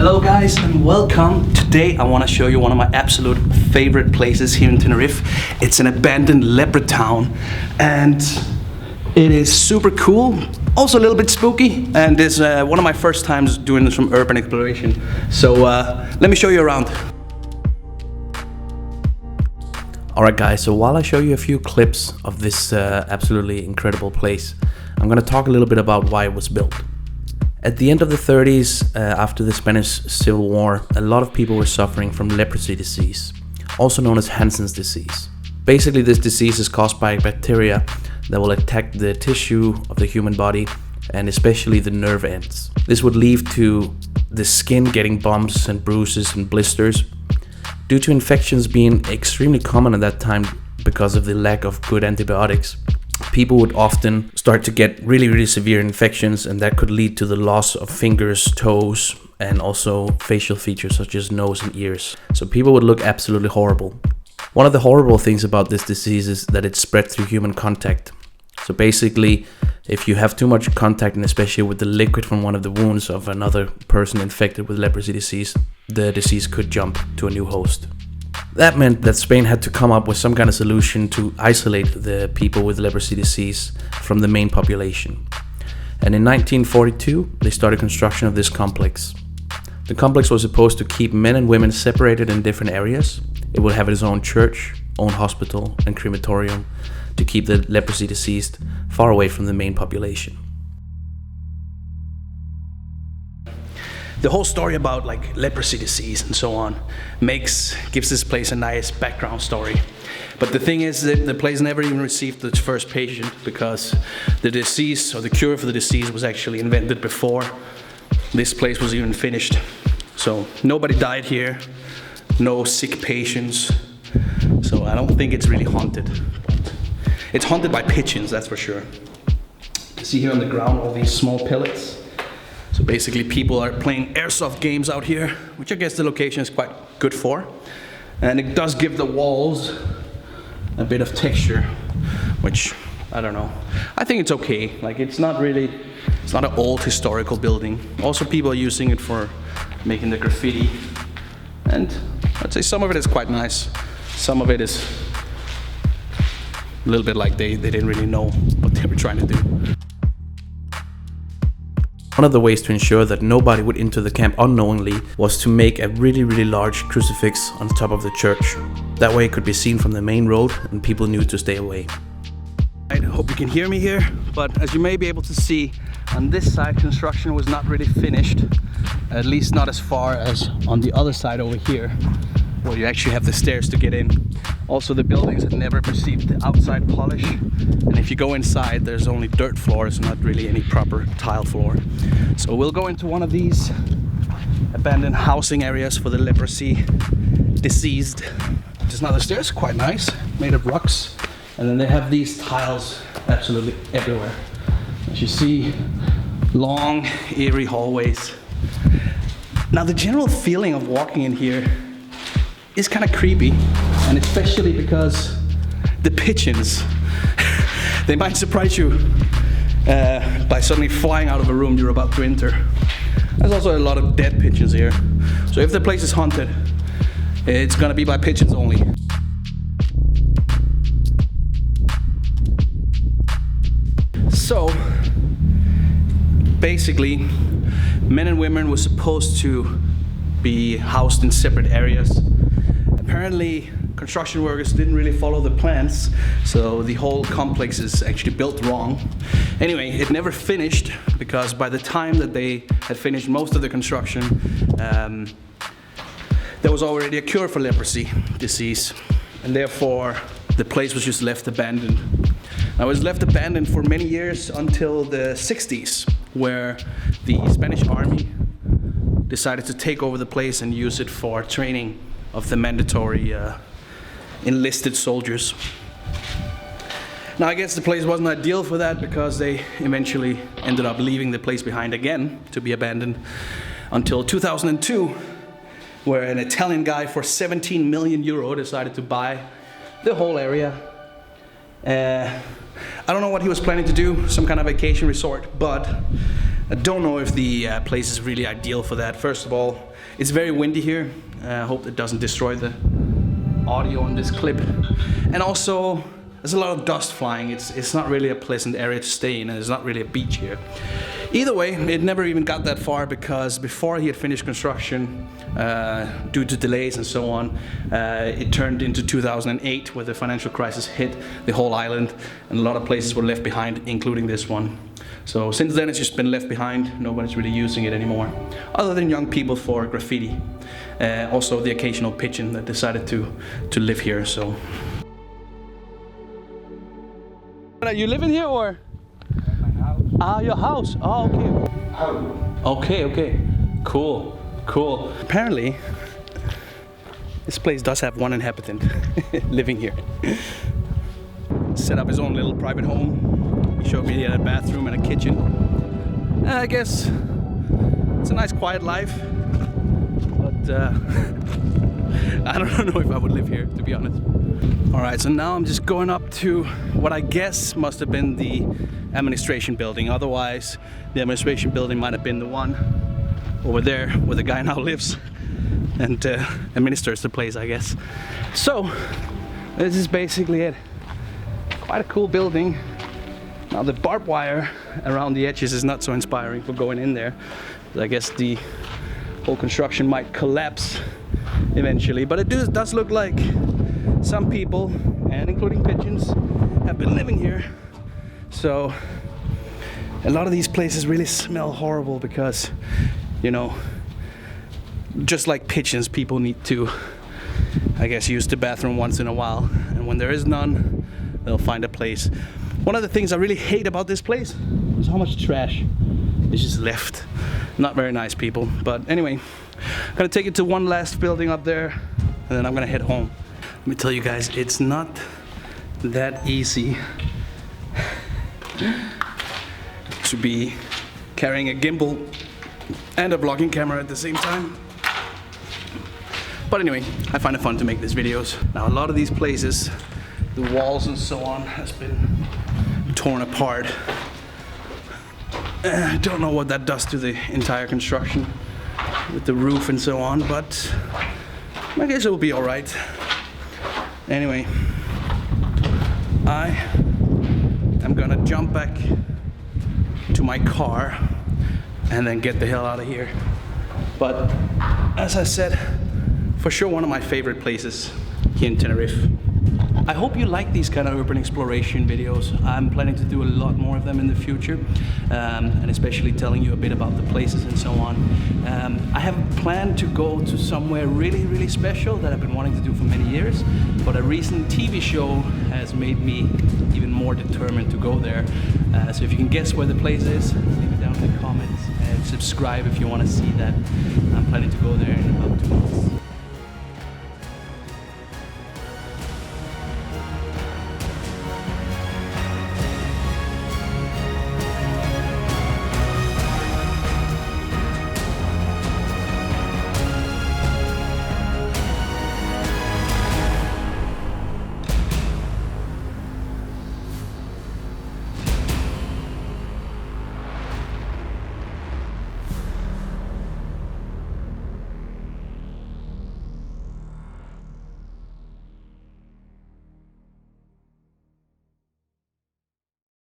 Hello guys and welcome. Today I want to show you one of my absolute favorite places here in Tenerife. It's an abandoned leper town and it is super cool, also a little bit spooky, and it's one of my first times doing some urban exploration. So let me show you around. Alright guys, so while I show you a few clips of this absolutely incredible place, I'm going to talk a little bit about why it was built. At the end of the 30s, after the Spanish Civil War, a lot of people were suffering from leprosy disease, also known as Hansen's disease. Basically, this disease is caused by bacteria that will attack the tissue of the human body and especially the nerve ends. This would lead to the skin getting bumps and bruises and blisters. Due to infections being extremely common at that time because of the lack of good antibiotics, people would often start to get really severe infections, and that could lead to the loss of fingers, toes, and also facial features such as nose and ears. So people would look absolutely horrible. One of the horrible things about this disease is that it's spread through human contact. So basically, if you have too much contact, and especially with the liquid from one of the wounds of another person infected with leprosy disease, the disease could jump to a new host. That meant that Spain had to come up with some kind of solution to isolate the people with leprosy disease from the main population. And in 1942, they started construction of this complex. The complex was supposed to keep men and women separated in different areas. It would have its own church, own hospital, and crematorium to keep the leprosy diseased far away from the main population. The whole story about leprosy disease and so on gives this place a nice background story. But the thing is that the place never even received its first patient because the disease, or the cure for the disease, was actually invented before this place was even finished. So nobody died here, no sick patients. So I don't think it's really haunted. It's haunted by pigeons, that's for sure. You see here on the ground all these small pellets. So basically people are playing airsoft games out here, which I guess the location is quite good for. And it does give the walls a bit of texture, which, I don't know. I think it's okay. It's not an old historical building. Also people are using it for making the graffiti. And I'd say some of it is quite nice. Some of it is a little bit like they didn't really know what they were trying to do. One of the ways to ensure that nobody would enter the camp unknowingly was to make a really large crucifix on top of the church. That way it could be seen from the main road and people knew to stay away. I hope you can hear me here, but as you may be able to see, on this side construction was not really finished, at least not as far as on the other side over here, where you actually have the stairs to get in. Also, the buildings had never received the outside polish, and if you go inside, there's only dirt floors, not really any proper tile floor. So we'll go into one of these abandoned housing areas for the leprosy diseased. Just now the stairs are quite nice, made of rocks, and then they have these tiles absolutely everywhere. As you see, long, eerie hallways. Now the general feeling of walking in here is kind of creepy, and especially because the pigeons, they might surprise you by suddenly flying out of a room you're about to enter. There's also a lot of dead pigeons here, so if the place is haunted, it's gonna be by pigeons only. So basically, men and women were supposed to be housed in separate areas. Apparently, construction workers didn't really follow the plans, so the whole complex is actually built wrong. Anyway, it never finished because by the time that they had finished most of the construction, there was already a cure for leprosy disease, and therefore the place was just left abandoned. Now, it was left abandoned for many years until the 60s, where the Spanish army decided to take over the place and use it for training of the mandatory enlisted soldiers. Now I guess the place wasn't ideal for that because they eventually ended up leaving the place behind again to be abandoned until 2002, where an Italian guy for 17 million euro decided to buy the whole area. I don't know what he was planning to do, some kind of vacation resort, but I don't know if the place is really ideal for that. First of all, it's very windy here. I hope it doesn't destroy the audio on this clip. And also, there's a lot of dust flying. It's not really a pleasant area to stay in, and there's not really a beach here. Either way, it never even got that far, because before he had finished construction, due to delays and so on, it turned into 2008, where the financial crisis hit the whole island, and a lot of places were left behind, including this one. So since then, it's just been left behind. Nobody's really using it anymore, other than young people for graffiti. Also the occasional pigeon that decided to live here. So. Are you living here, or? My house. Ah, your house. Oh, okay. House. Okay. Cool. Apparently, this place does have one inhabitant living here. Set up his own little private home. He showed me he had a bathroom and a kitchen. I guess it's a nice quiet life, but I don't know if I would live here, to be honest. Alright, so now I'm just going up to what I guess must have been the administration building. Otherwise, the administration building might have been the one over there where the guy now lives and administers the place, I guess. So, this is basically it. Quite a cool building. Now the barbed wire around the edges is not so inspiring for going in there. I guess the whole construction might collapse eventually, but it does look like some people, and including pigeons, have been living here. So a lot of these places really smell horrible because, you know, just like pigeons, people need to, I guess, use the bathroom once in a while, and when there is none, they'll find a place. One of the things I really hate about this place is how much trash is just left. Not very nice, people. But anyway, I'm gonna take it to one last building up there, and then I'm gonna head home. Let me tell you guys, it's not that easy to be carrying a gimbal and a vlogging camera at the same time. But anyway, I find it fun to make these videos. Now, a lot of these places, the walls and so on, has been torn apart. I don't know what that does to the entire construction with the roof and so on, but I guess it will be all right. Anyway, I am gonna jump back to my car and then get the hell out of here. But as I said, for sure one of my favorite places here in Tenerife. I hope you like these kind of urban exploration videos. I'm planning to do a lot more of them in the future, and especially telling you a bit about the places and so on. I have planned to go to somewhere really, really special that I've been wanting to do for many years, but a recent TV show has made me even more determined to go there. So if you can guess where the place is, leave it down in the comments and subscribe if you want to see that. I'm planning to go there in about 2 months.